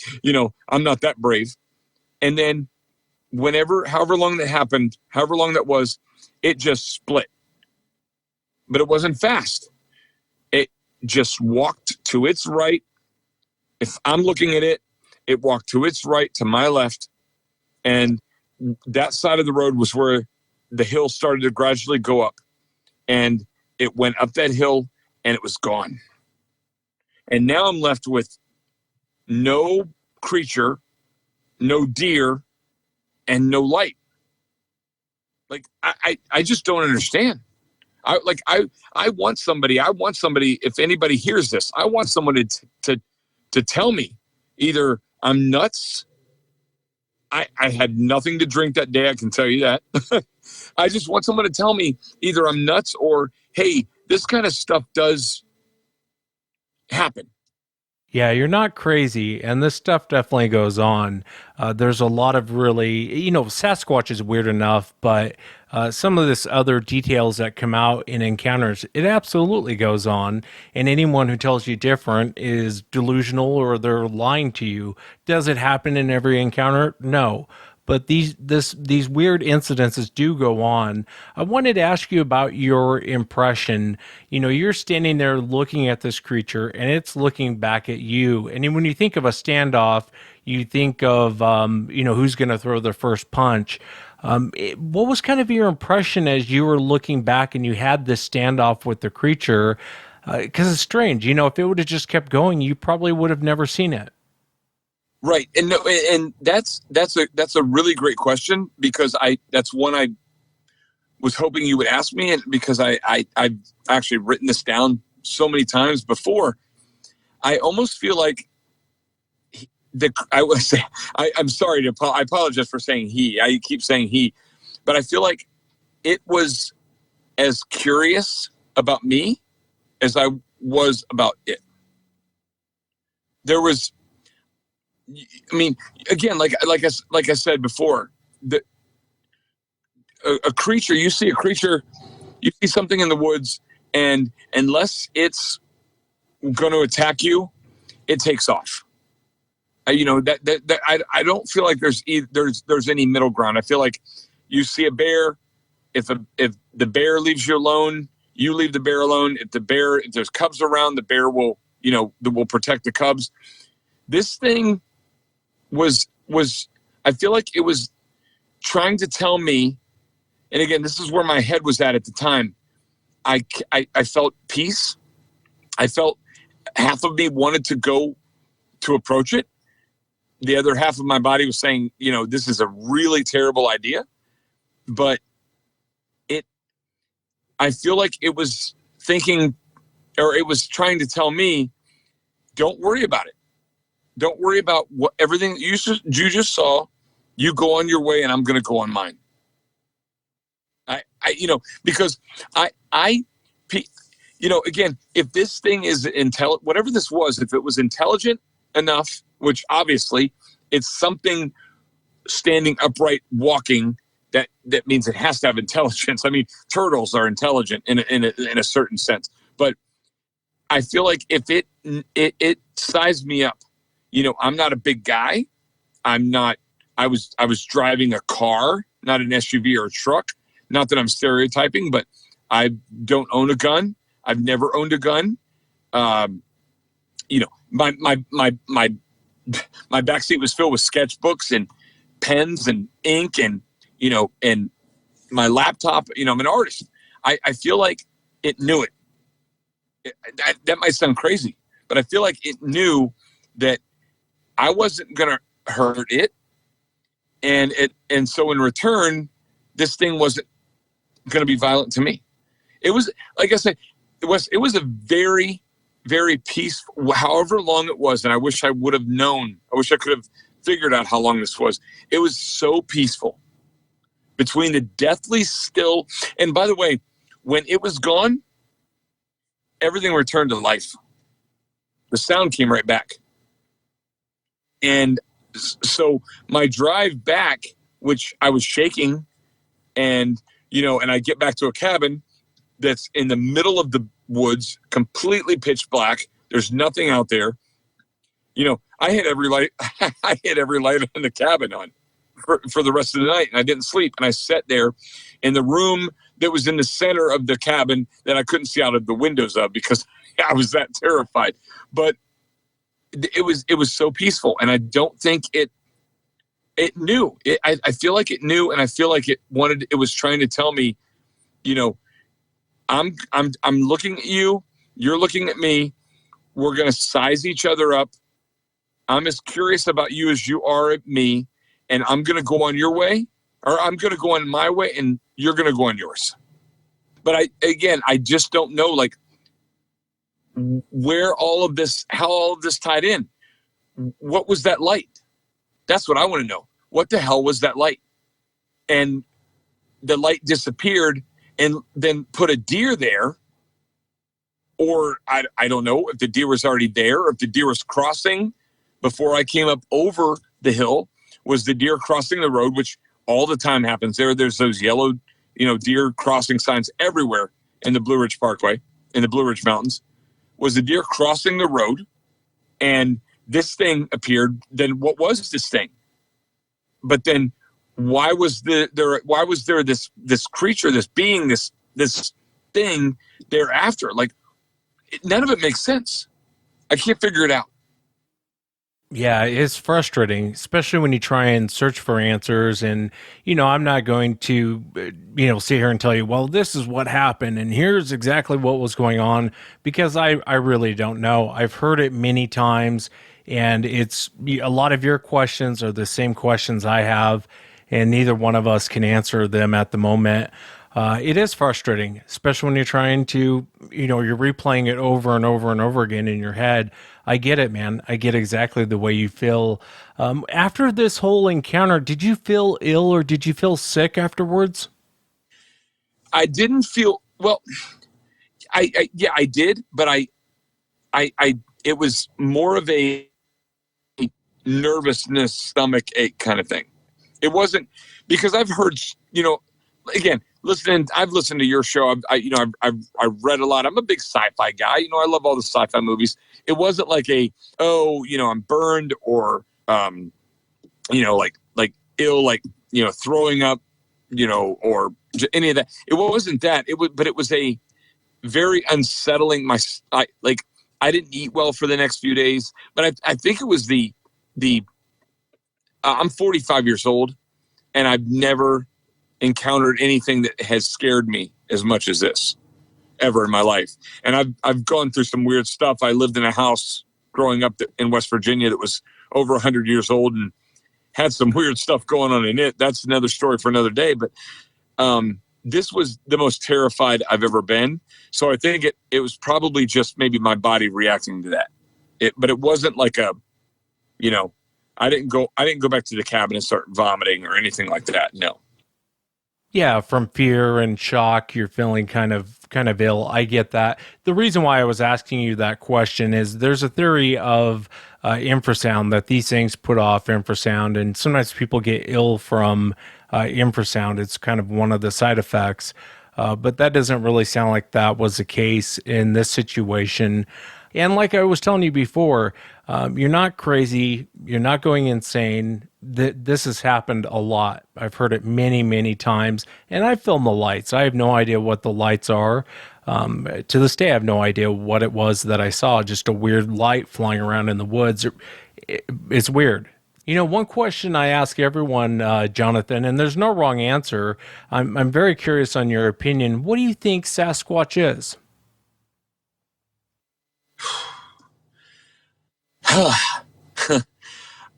not that brave. And then however long that happened, however long that was, it just split. But it wasn't fast. It just walked to its right. If I'm looking at it, it walked to its right, to my left. And that side of the road was where the hill started to gradually go up. And it went up that hill, and it was gone. And now I'm left with no creature, no deer, and no light. Like, I just don't understand. I want somebody, if anybody hears this, I want someone to tell me, either I'm nuts. I had nothing to drink that day, I can tell you that. I just want someone to tell me either I'm nuts, or, hey, this kind of stuff does happen. Yeah, you're not crazy, and this stuff definitely goes on. There's a lot of really, Sasquatch is weird enough, but some of this other details that come out in encounters, it absolutely goes on. And anyone who tells you different is delusional, or they're lying to you. Does it happen in every encounter? No. But these weird incidences do go on. I wanted to ask you about your impression. You're standing there looking at this creature, and it's looking back at you. And when you think of a standoff, you think of who's going to throw the first punch. What was kind of your impression as you were looking back and you had this standoff with the creature? Because it's strange. If it would have just kept going, you probably would have never seen it. Right. And that's a really great question, because that's one I was hoping you would ask me, and because I've actually written this down so many times before. I almost feel like I'm sorry I apologize for saying he. I keep saying he, but I feel like it was as curious about me as I was about it. There was, again, like I said before, a creature, you see something in the woods, and unless it's going to attack you, it takes off. I don't feel like there's any middle ground. I feel like you see a bear, if the bear leaves you alone, you leave the bear alone. If there's cubs around, the bear will protect the cubs. This thing was I feel like it was trying to tell me, and again, this is where my head was at the time. I felt peace. I felt half of me wanted to go to approach it. The other half of my body was saying, this is a really terrible idea. But I feel like it was thinking, or it was trying to tell me, don't worry about it. Don't worry about everything you just saw. You go on your way and I'm going to go on mine. Because again, if this thing is whatever this was, if it was intelligent enough, which obviously it's something standing upright, walking, that means it has to have intelligence. I mean, turtles are intelligent in a certain sense, but I feel like if it sized me up, I'm not a big guy. I was driving a car, not an SUV or a truck. Not that I'm stereotyping, but I don't own a gun. I've never owned a gun. My backseat was filled with sketchbooks and pens and ink and my laptop. I'm an artist. I feel like it knew it. That might sound crazy, but I feel like it knew that I wasn't going to hurt it. And so in return, this thing wasn't going to be violent to me. It was, like I said, it was a very, very peaceful, however long it was. And I wish I would have known. I wish I could have figured out how long this was. It was so peaceful between the deathly still. And by the way, when it was gone, everything returned to life. The sound came right back. And so my drive back, which I was shaking, and I get back to a cabin that's in the middle of the woods, completely pitch black. There's nothing out there. I had every light. I had every light in the cabin on for the rest of the night, and I didn't sleep. And I sat there in the room that was in the center of the cabin that I couldn't see out of the windows of because I was that terrified. But it was so peaceful, and I don't think it knew. I feel like it knew, and I feel like it was trying to tell me, I'm looking at you, you're looking at me, we're going to size each other up. I'm as curious about you as you are at me, and I'm going to go on your way, or I'm going to go on my way, and you're going to go on yours. But I just don't know, where how all of this tied in. What was that light? That's what I want to know. What the hell was that light? And the light disappeared and then put a deer there. Or I don't know if the deer was already there, or if the deer was crossing before I came up over the hill. Was the deer crossing the road, which all the time happens there. There's those yellow, deer crossing signs everywhere in the Blue Ridge Parkway, in the Blue Ridge Mountains. Was the deer crossing the road and this thing appeared? Then what was this thing? But then why was there this creature, this being, this thing thereafter? None of it makes sense. I can't figure it out. Yeah, it's frustrating, especially when you try and search for answers. And, I'm not going to, sit here and tell you, well, this is what happened and here's exactly what was going on, because I really don't know. I've heard it many times, and it's a lot of your questions are the same questions I have, and neither one of us can answer them at the moment. It is frustrating, especially when you're trying to, you're replaying it over and over and over again in your head. I get it, man. I get exactly the way you feel. After this whole encounter, did you feel ill or did you feel sick afterwards? I didn't feel, well, I did, but it was more of a nervousness, stomach ache kind of thing. It wasn't, because I've heard, again, I've listened to your show. I've read a lot. I'm a big sci-fi guy. I love all the sci-fi movies. It wasn't like I'm burned or like ill, like, throwing up, or any of that. It wasn't that. But it was a very unsettling. I didn't eat well for the next few days, but I think it was I'm 45 years old, and I've never encountered anything that has scared me as much as this ever in my life. And I've gone through some weird stuff. I lived in a house growing up in West Virginia that was over 100 years old and had some weird stuff going on in it. That's another story for another day. But this was the most terrified I've ever been. So I think it was probably just maybe my body reacting to that. But it wasn't like I didn't go back to the cabin and start vomiting or anything like that. No. Yeah, from fear and shock, you're feeling kind of ill. I get that. The reason why I was asking you that question is there's a theory of infrasound, that these things put off infrasound, and sometimes people get ill from infrasound. It's kind of one of the side effects, but that doesn't really sound like that was the case in this situation. And like I was telling you before, you're not crazy. You're not going insane. This has happened a lot. I've heard it many, many times. And I filmed the lights. I have no idea what the lights are. To this day, I have no idea what it was that I saw. Just a weird light flying around in the woods. It's weird. One question I ask everyone, Johnathan, and there's no wrong answer. I'm very curious on your opinion. What do you think Sasquatch is?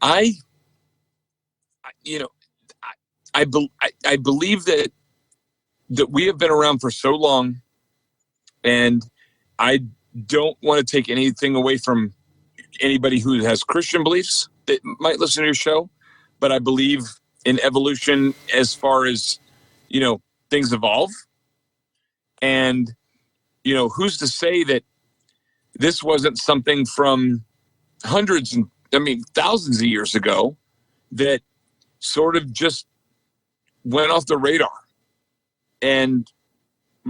I believe that we have been around for so long, and I don't want to take anything away from anybody who has Christian beliefs that might listen to your show, but I believe in evolution as far as, things evolve. And, who's to say that this wasn't something from thousands of years ago that sort of just went off the radar and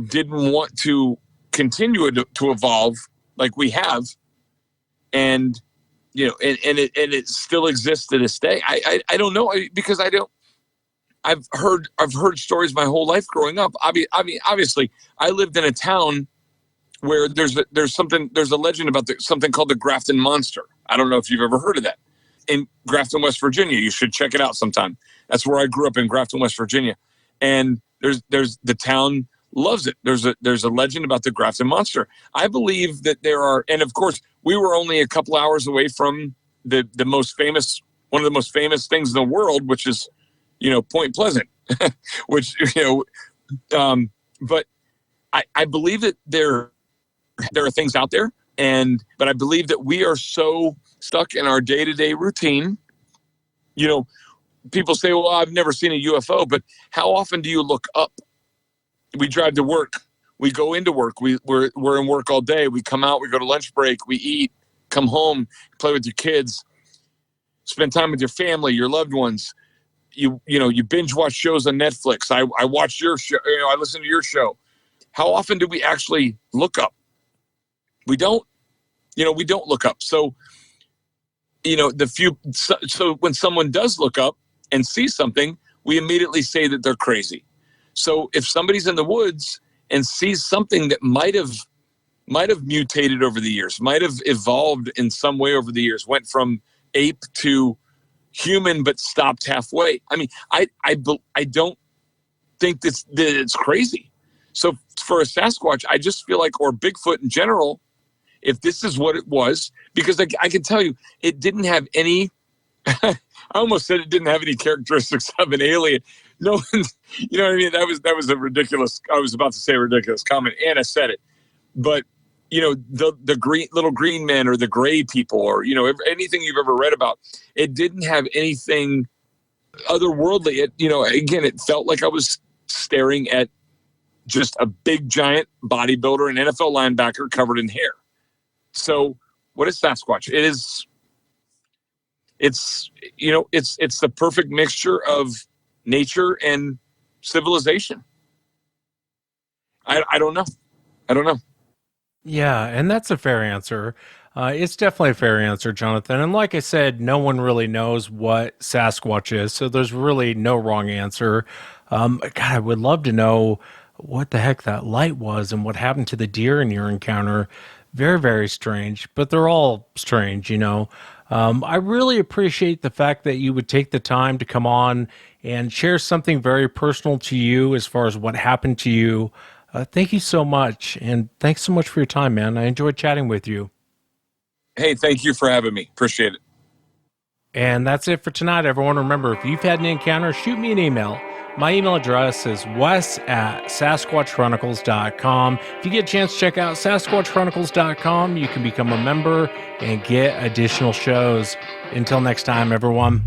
didn't want to continue to evolve like we have. And, and it still exists to this day. I don't know, because I've heard stories my whole life growing up. Obviously I lived in a town where there's a legend about something called the Grafton Monster. I don't know if you've ever heard of that. In Grafton, West Virginia, you should check it out sometime. That's where I grew up, in Grafton, West Virginia. And there's the town loves it. There's a legend about the Grafton Monster. I believe that there are, and of course, we were only a couple hours away from one of the most famous things in the world, which is, Point Pleasant, which, but I believe that there are things out there, but I believe that we are so stuck in our day-to-day routine. People say, well, I've never seen a UFO, but how often do you look up? We drive to work. We go into work. We're in work all day. We come out, we go to lunch break, we eat, come home, play with your kids, spend time with your family, your loved ones. You binge watch shows on Netflix. I watch your show, I listen to your show. How often do we actually look up? We don't look up. So, so when someone does look up and see something, we immediately say that they're crazy. So if somebody's in the woods and sees something that might have mutated over the years, might have evolved in some way over the years, went from ape to human, but stopped halfway. I don't think that it's crazy. So for a Sasquatch, I just feel like, or Bigfoot in general, if this is what it was, because I can tell you, it didn't have any, I almost said it didn't have any characteristics of an alien. No, you know what I mean? That was a ridiculous, I was about to say a ridiculous comment, and I said it. But, the little green men, or the gray people, or, anything you've ever read about, it didn't have anything otherworldly. Again, it felt like I was staring at just a big giant bodybuilder, an NFL linebacker covered in hair. So what is Sasquatch? It's the perfect mixture of nature and civilization. I don't know. Yeah, and that's a fair answer. It's definitely a fair answer, Jonathan. And like I said, no one really knows what Sasquatch is, so there's really no wrong answer. God, I would love to know what the heck that light was and what happened to the deer in your encounter. Very, very strange, but they're all strange, you know. I really appreciate the fact that you would take the time to come on and share something very personal to you as far as what happened to you. Thank you so much, and thanks so much for your time, man. I enjoyed chatting with you. Hey, thank you for having me. Appreciate it. And that's it for tonight, everyone. Remember, if you've had an encounter, shoot me an email. My email address is wes@sasquatchchronicles.com. If you get a chance to check out sasquatchchronicles.com, you can become a member and get additional shows. Until next time, everyone.